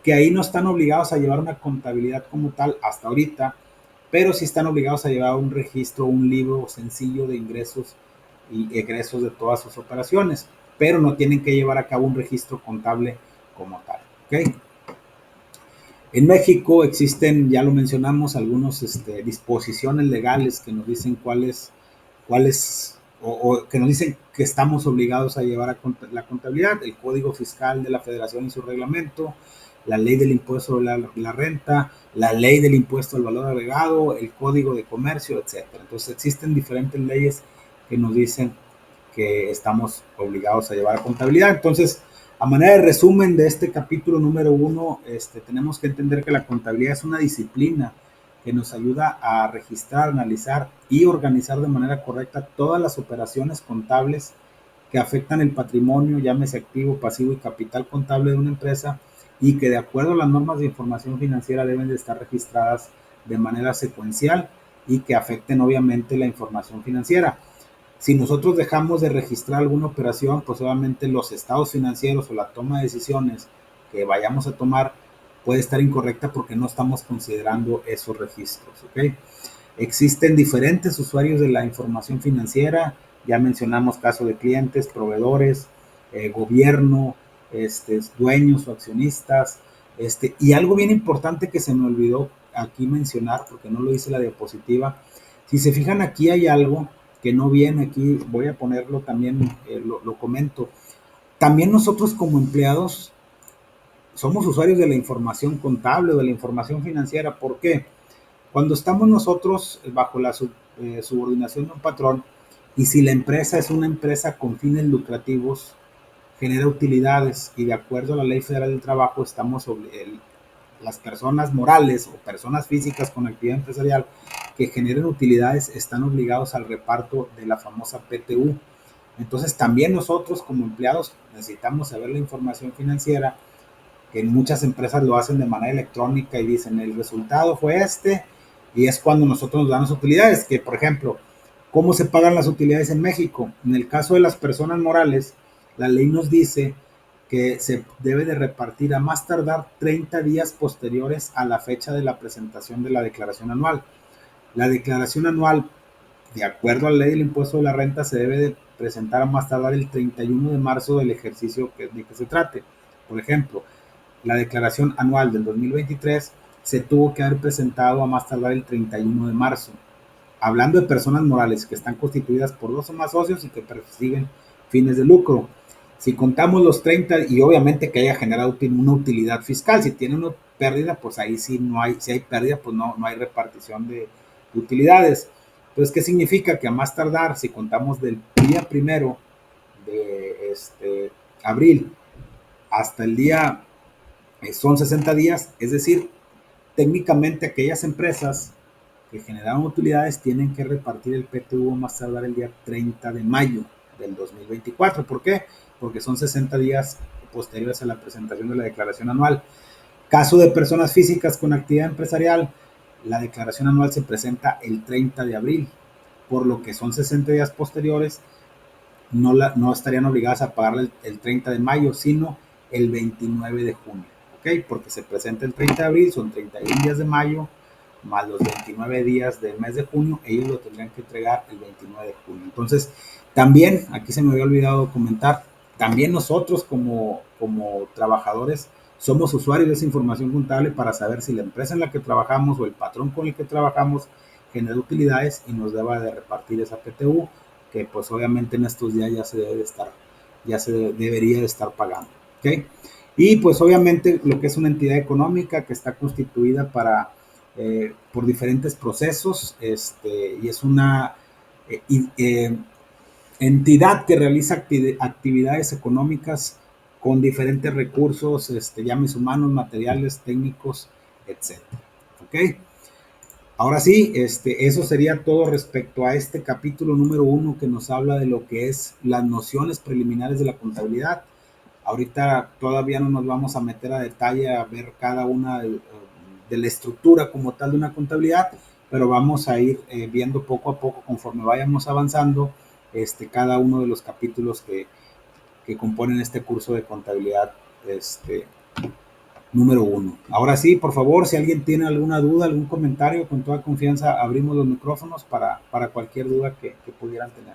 que ahí no están obligados a llevar una contabilidad como tal hasta ahorita, pero sí están obligados a llevar un registro, un libro sencillo de ingresos y egresos de todas sus operaciones, pero no tienen que llevar a cabo un registro contable como tal. ¿Okay? En México existen, ya lo mencionamos, algunas disposiciones legales que nos dicen o que nos dicen que estamos obligados a llevar a la contabilidad, el Código Fiscal de la Federación y su reglamento, la ley del impuesto de la renta, la ley del impuesto al valor agregado, el Código de Comercio, etc. Entonces existen diferentes leyes que nos dicen que estamos obligados a llevar a contabilidad. Entonces, a manera de resumen de este capítulo número 1, tenemos que entender que la contabilidad es una disciplina que nos ayuda a registrar, analizar y organizar de manera correcta todas las operaciones contables que afectan el patrimonio, llámese activo, pasivo y capital contable de una empresa y que de acuerdo a las normas de información financiera deben de estar registradas de manera secuencial y que afecten obviamente la información financiera. Si nosotros dejamos de registrar alguna operación, pues obviamente los estados financieros o la toma de decisiones que vayamos a tomar puede estar incorrecta porque no estamos considerando esos registros, ¿ok? Existen diferentes usuarios de la información financiera, ya mencionamos caso de clientes, proveedores, gobierno, dueños o accionistas, y algo bien importante que se me olvidó aquí mencionar porque no lo hice en la diapositiva. Si se fijan, aquí hay algo que no viene aquí, voy a ponerlo también, lo comento. También nosotros como empleados somos usuarios de la información contable o de la información financiera. ¿Por qué? Cuando estamos nosotros bajo la subordinación de un patrón, y si la empresa es una empresa con fines lucrativos, genera utilidades, y de acuerdo a la Ley Federal del Trabajo, las personas morales o personas físicas con actividad empresarial que generen utilidades están obligados al reparto de la famosa PTU. Entonces también nosotros como empleados necesitamos saber la información financiera, que muchas empresas lo hacen de manera electrónica y dicen el resultado fue y es cuando nosotros nos dan las utilidades, que por ejemplo, ¿cómo se pagan las utilidades en México? En el caso de las personas morales, la ley nos dice que se debe de repartir a más tardar 30 días posteriores a la fecha de la presentación de la declaración anual. La declaración anual, de acuerdo a la ley del impuesto de la renta, se debe de presentar a más tardar el 31 de marzo del ejercicio de que se trate. Por ejemplo, la declaración anual del 2023 se tuvo que haber presentado a más tardar el 31 de marzo. Hablando de personas morales que están constituidas por 2 o más socios y que persiguen fines de lucro. Si contamos los 30 y obviamente que haya generado una utilidad fiscal, si tiene una pérdida, pues ahí sí no hay, si hay pérdida, pues no hay repartición de utilidades. Entonces, ¿qué significa? Que a más tardar, si contamos del día primero de abril hasta el día son 60 días, es decir, técnicamente aquellas empresas que generaron utilidades tienen que repartir el PTU más tardar el día 30 de mayo del 2024. ¿Por qué? Porque son 60 días posteriores a la presentación de la declaración anual. Caso de personas físicas con actividad empresarial, la declaración anual se presenta el 30 de abril, por lo que son 60 días posteriores, no estarían obligadas a pagarle el 30 de mayo, sino el 29 de junio. ¿Ok? Porque se presenta el 30 de abril, son 31 días de mayo, más los 29 días del mes de junio, ellos lo tendrían que entregar el 29 de junio. Entonces, también, aquí se me había olvidado comentar, también nosotros como trabajadores somos usuarios de esa información contable para saber si la empresa en la que trabajamos o el patrón con el que trabajamos genera utilidades y nos deba de repartir esa PTU, que pues obviamente en estos días ya se debería de estar pagando. ¿Okay? Y pues obviamente lo que es una entidad económica que está constituida por diferentes procesos, y es una entidad que realiza actividades económicas con diferentes recursos, llámese humanos, materiales, técnicos, etc. ¿Ok? Ahora sí, eso sería todo respecto a este capítulo número 1 que nos habla de lo que es las nociones preliminares de la contabilidad. Ahorita todavía no nos vamos a meter a detalle a ver cada una de la estructura como tal de una contabilidad, pero vamos a ir viendo poco a poco conforme vayamos avanzando cada uno de los capítulos que componen este curso de contabilidad número 1. Ahora sí, por favor, si alguien tiene alguna duda, algún comentario, con toda confianza abrimos los micrófonos para cualquier duda que pudieran tener.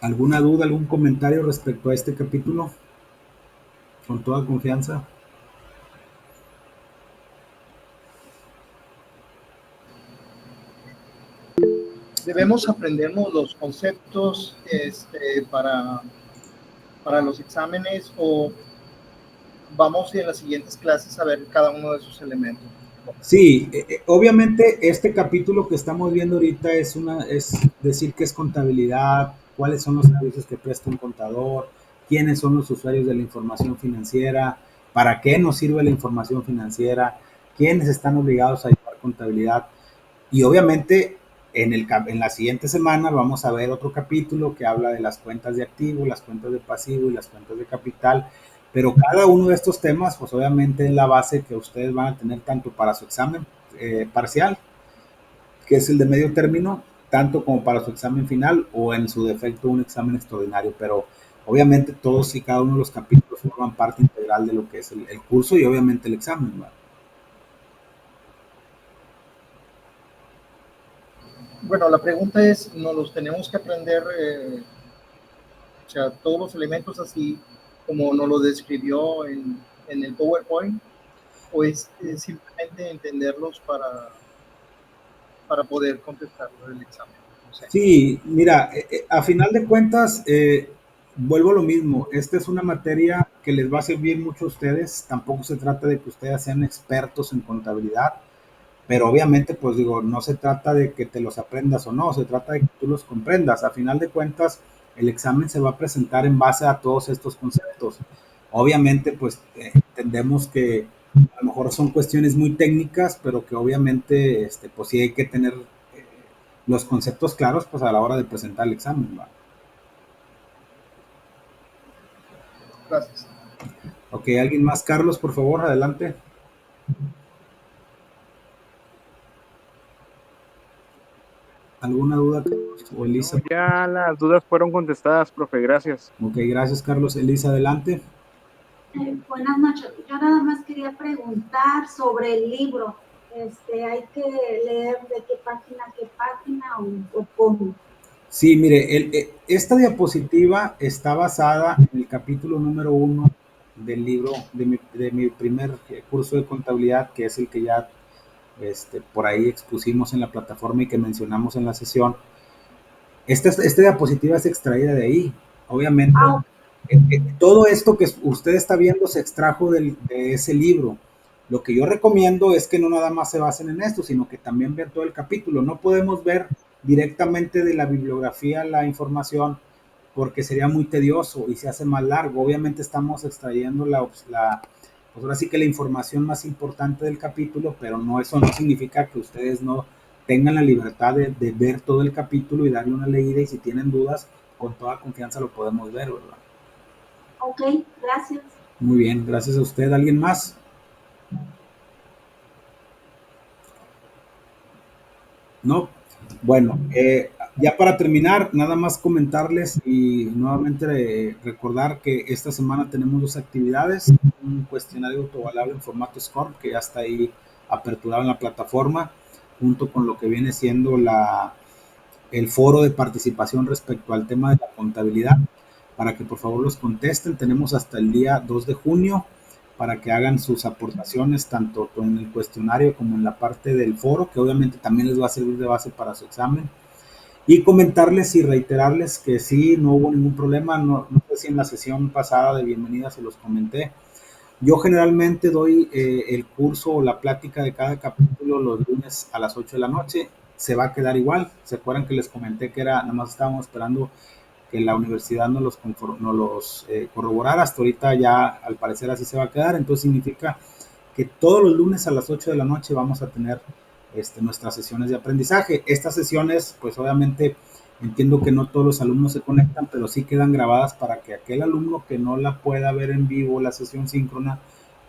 ¿Alguna duda, algún comentario respecto a este capítulo? Con toda confianza. Debemos aprendernos los conceptos para los exámenes, o vamos en las siguientes clases a ver cada uno de esos elementos. Sí, obviamente este capítulo que estamos viendo ahorita es decir qué es contabilidad, cuáles son los servicios que presta un contador, quiénes son los usuarios de la información financiera, para qué nos sirve la información financiera, quiénes están obligados a llevar contabilidad. Y obviamente en la siguiente semana vamos a ver otro capítulo que habla de las cuentas de activo, las cuentas de pasivo y las cuentas de capital. Pero cada uno de estos temas, pues obviamente es la base que ustedes van a tener tanto para su examen parcial, que es el de medio término, tanto como para su examen final o en su defecto un examen extraordinario, pero obviamente todos y cada uno de los capítulos forman parte integral de lo que es el curso y obviamente el examen, ¿verdad? Bueno, la pregunta es, ¿nos los tenemos que aprender, o sea, todos los elementos así como nos lo describió en el PowerPoint? ¿O es simplemente entenderlos para poder contestarlo del examen? No sé. Sí, mira, a final de cuentas, vuelvo a lo mismo. Esta es una materia que les va a servir mucho a ustedes. Tampoco se trata de que ustedes sean expertos en contabilidad, pero obviamente, pues digo, no se trata de que te los aprendas o no, se trata de que tú los comprendas. A final de cuentas, el examen se va a presentar en base a todos estos conceptos. Obviamente, pues entendemos que a lo mejor son cuestiones muy técnicas, pero que obviamente, pues sí hay que tener los conceptos claros, pues a la hora de presentar el examen, ¿va? Gracias. Ok, ¿alguien más? Carlos, por favor, adelante. ¿Alguna duda, Carlos? O Elisa. No, ya las dudas fueron contestadas, profe, gracias. Ok, gracias, Carlos. Elisa, adelante. Buenas noches. Yo nada más quería preguntar sobre el libro. ¿Hay que leer de qué página a qué página o cómo? Sí, mire, esta diapositiva está basada en el capítulo número 1 del libro de mi primer curso de contabilidad, que es el que ya por ahí expusimos en la plataforma y que mencionamos en la sesión. Esta diapositiva es extraída de ahí. Obviamente, todo esto que usted está viendo se extrajo de ese libro. Lo que yo recomiendo es que no nada más se basen en esto, sino que también vean todo el capítulo. No podemos ver directamente de la bibliografía la información porque sería muy tedioso y se hace más largo. Obviamente estamos extrayendo pues ahora sí que la información más importante del capítulo, pero eso no significa que ustedes no tengan la libertad de ver todo el capítulo y darle una leída, y si tienen dudas, con toda confianza lo podemos ver, ¿verdad? Ok, gracias. Muy bien, gracias a usted. ¿Alguien más? ¿No? Bueno, ya para terminar, nada más comentarles y nuevamente recordar que esta semana tenemos 2 actividades: un cuestionario autovalable en formato SCORM, que ya está ahí aperturado en la plataforma, junto con lo que viene siendo el foro de participación respecto al tema de la contabilidad, para que por favor los contesten. Tenemos hasta el día 2 de junio para que hagan sus aportaciones, tanto en el cuestionario como en la parte del foro, que obviamente también les va a servir de base para su examen. Y comentarles y reiterarles que sí, no hubo ningún problema. No sé si en la sesión pasada de bienvenida se los comenté. Yo generalmente doy el curso o la plática de cada capítulo los lunes a las 8 de la noche. Se va a quedar igual. ¿Se acuerdan que les comenté que nada más estábamos esperando que la universidad nos los corroborara? Hasta ahorita ya al parecer así se va a quedar. Entonces significa que todos los lunes a las 8 de la noche vamos a tener nuestras sesiones de aprendizaje. Estas sesiones, pues obviamente entiendo que no todos los alumnos se conectan, pero sí quedan grabadas para que aquel alumno que no la pueda ver en vivo, la sesión síncrona,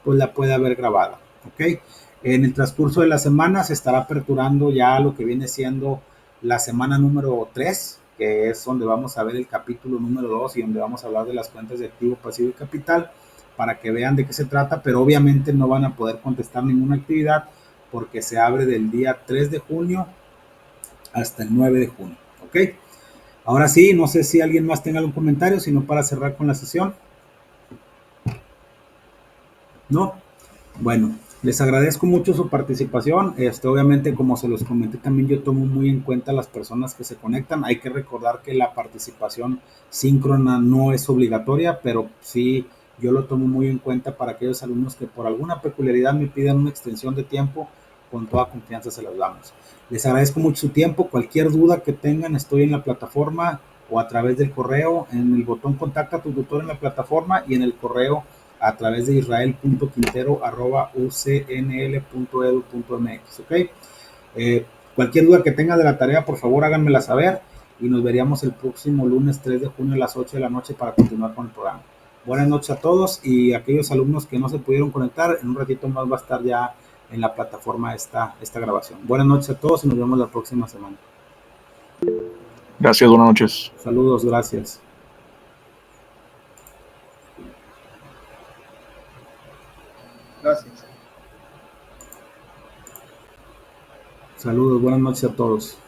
pues la pueda ver grabada, ¿ok? En el transcurso de la semana se estará aperturando ya lo que viene siendo la semana número 3, que es donde vamos a ver el capítulo número 2 y donde vamos a hablar de las cuentas de activo, pasivo y capital, para que vean de qué se trata, pero obviamente no van a poder contestar ninguna actividad porque se abre del día 3 de junio hasta el 9 de junio, ¿ok? Ahora sí, no sé si alguien más tenga algún comentario, sino para cerrar con la sesión. ¿No? Bueno, les agradezco mucho su participación. Obviamente, como se los comenté, también yo tomo muy en cuenta las personas que se conectan. Hay que recordar que la participación síncrona no es obligatoria, pero sí yo lo tomo muy en cuenta para aquellos alumnos que por alguna peculiaridad me pidan una extensión de tiempo. Con toda confianza se las damos. Les agradezco mucho su tiempo. Cualquier duda que tengan, estoy en la plataforma o a través del correo, en el botón contacta a tu tutor en la plataforma y en el correo a través de israel.quintero@ucnl.edu.mx, ¿ok? Cualquier duda que tenga de la tarea, por favor háganmela saber y nos veríamos el próximo lunes 3 de junio a las 8 de la noche para continuar con el programa. Buenas noches a todos, y aquellos alumnos que no se pudieron conectar, en un ratito más va a estar ya en la plataforma esta grabación. Buenas noches a todos y nos vemos la próxima semana. Gracias, buenas noches. Saludos, gracias. Gracias. Saludos, buenas noches a todos.